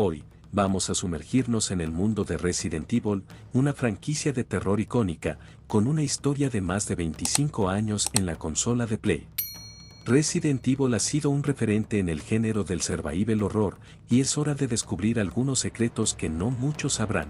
Hoy, vamos a sumergirnos en el mundo de Resident Evil, una franquicia de terror icónica, con una historia de más de 25 años en la consola de Play. Resident Evil ha sido un referente en el género del survival horror, y es hora de descubrir algunos secretos que no muchos sabrán.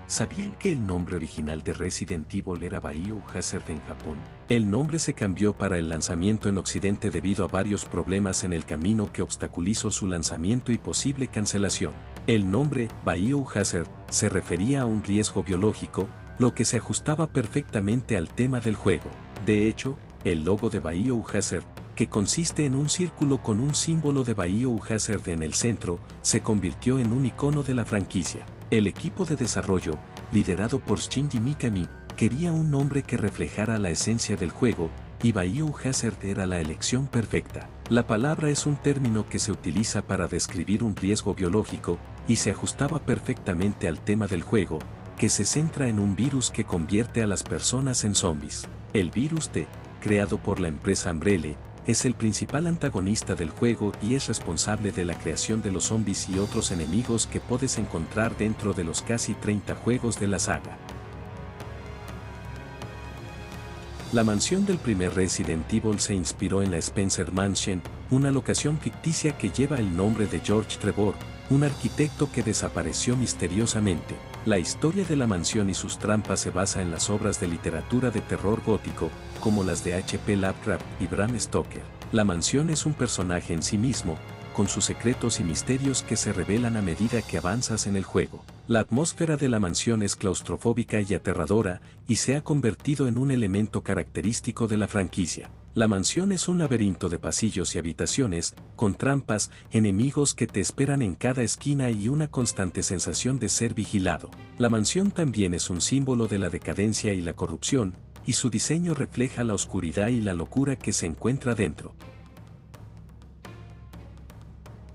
¿Sabían que el nombre original de Resident Evil era Biohazard en Japón? El nombre se cambió para el lanzamiento en Occidente debido a varios problemas en el camino que obstaculizó su lanzamiento y posible cancelación. El nombre Biohazard se refería a un riesgo biológico, lo que se ajustaba perfectamente al tema del juego. De hecho, el logo de Biohazard, que consiste en un círculo con un símbolo de Biohazard en el centro, se convirtió en un icono de la franquicia. El equipo de desarrollo, liderado por Shinji Mikami, quería un nombre que reflejara la esencia del juego, y Biohazard era la elección perfecta. La palabra es un término que se utiliza para describir un riesgo biológico, y se ajustaba perfectamente al tema del juego, que se centra en un virus que convierte a las personas en zombies. El virus T, creado por la empresa Umbrella, es el principal antagonista del juego y es responsable de la creación de los zombies y otros enemigos que puedes encontrar dentro de los casi 30 juegos de la saga. La mansión del primer Resident Evil se inspiró en la Spencer Mansion, una locación ficticia que lleva el nombre de George Trevor, un arquitecto que desapareció misteriosamente. La historia de la mansión y sus trampas se basa en las obras de literatura de terror gótico, como las de H.P. Lovecraft y Bram Stoker. La mansión es un personaje en sí mismo, con sus secretos y misterios que se revelan a medida que avanzas en el juego. La atmósfera de la mansión es claustrofóbica y aterradora, y se ha convertido en un elemento característico de la franquicia. La mansión es un laberinto de pasillos y habitaciones, con trampas, enemigos que te esperan en cada esquina y una constante sensación de ser vigilado. La mansión también es un símbolo de la decadencia y la corrupción, y su diseño refleja la oscuridad y la locura que se encuentra dentro.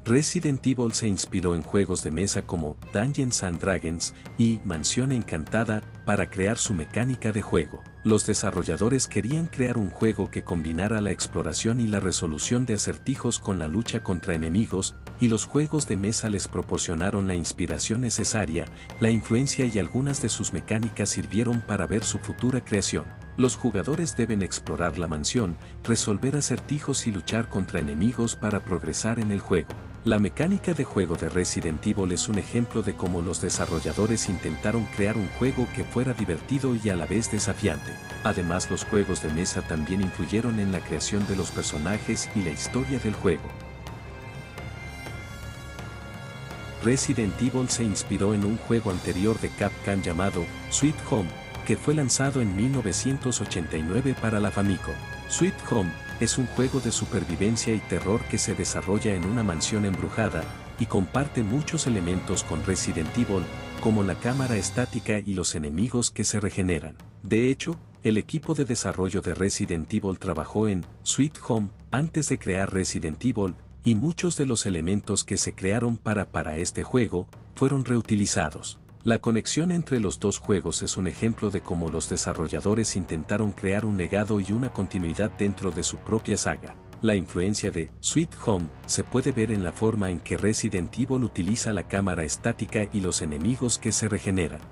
Resident Evil se inspiró en juegos de mesa como Dungeons & Dragons y Mansión Encantada para crear su mecánica de juego. Los desarrolladores querían crear un juego que combinara la exploración y la resolución de acertijos con la lucha contra enemigos, y los juegos de mesa les proporcionaron la inspiración necesaria, la influencia y algunas de sus mecánicas sirvieron para ver su futura creación. Los jugadores deben explorar la mansión, resolver acertijos y luchar contra enemigos para progresar en el juego. La mecánica de juego de Resident Evil es un ejemplo de cómo los desarrolladores intentaron crear un juego que fuera divertido y a la vez desafiante. Además, los juegos de mesa también influyeron en la creación de los personajes y la historia del juego. Resident Evil se inspiró en un juego anterior de Capcom llamado Sweet Home, que fue lanzado en 1989 para la Famicom. Sweet Home es un juego de supervivencia y terror que se desarrolla en una mansión embrujada, y comparte muchos elementos con Resident Evil, como la cámara estática y los enemigos que se regeneran. De hecho, el equipo de desarrollo de Resident Evil trabajó en Sweet Home antes de crear Resident Evil, y muchos de los elementos que se crearon para este juego fueron reutilizados. La conexión entre los dos juegos es un ejemplo de cómo los desarrolladores intentaron crear un legado y una continuidad dentro de su propia saga. La influencia de Sweet Home se puede ver en la forma en que Resident Evil utiliza la cámara estática y los enemigos que se regeneran.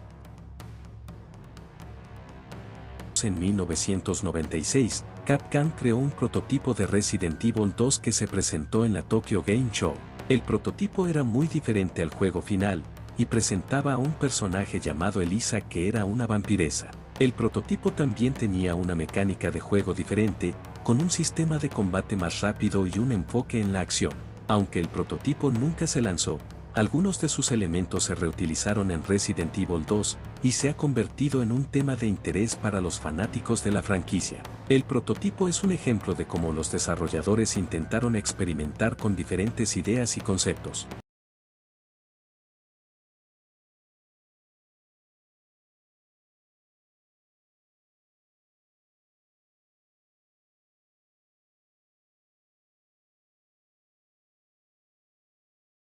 En 1996, Capcom creó un prototipo de Resident Evil 2 que se presentó en la Tokyo Game Show. El prototipo era muy diferente al juego final, y presentaba a un personaje llamado Elisa que era una vampiresa. El prototipo también tenía una mecánica de juego diferente, con un sistema de combate más rápido y un enfoque en la acción. Aunque el prototipo nunca se lanzó, algunos de sus elementos se reutilizaron en Resident Evil 2, y se ha convertido en un tema de interés para los fanáticos de la franquicia. El prototipo es un ejemplo de cómo los desarrolladores intentaron experimentar con diferentes ideas y conceptos.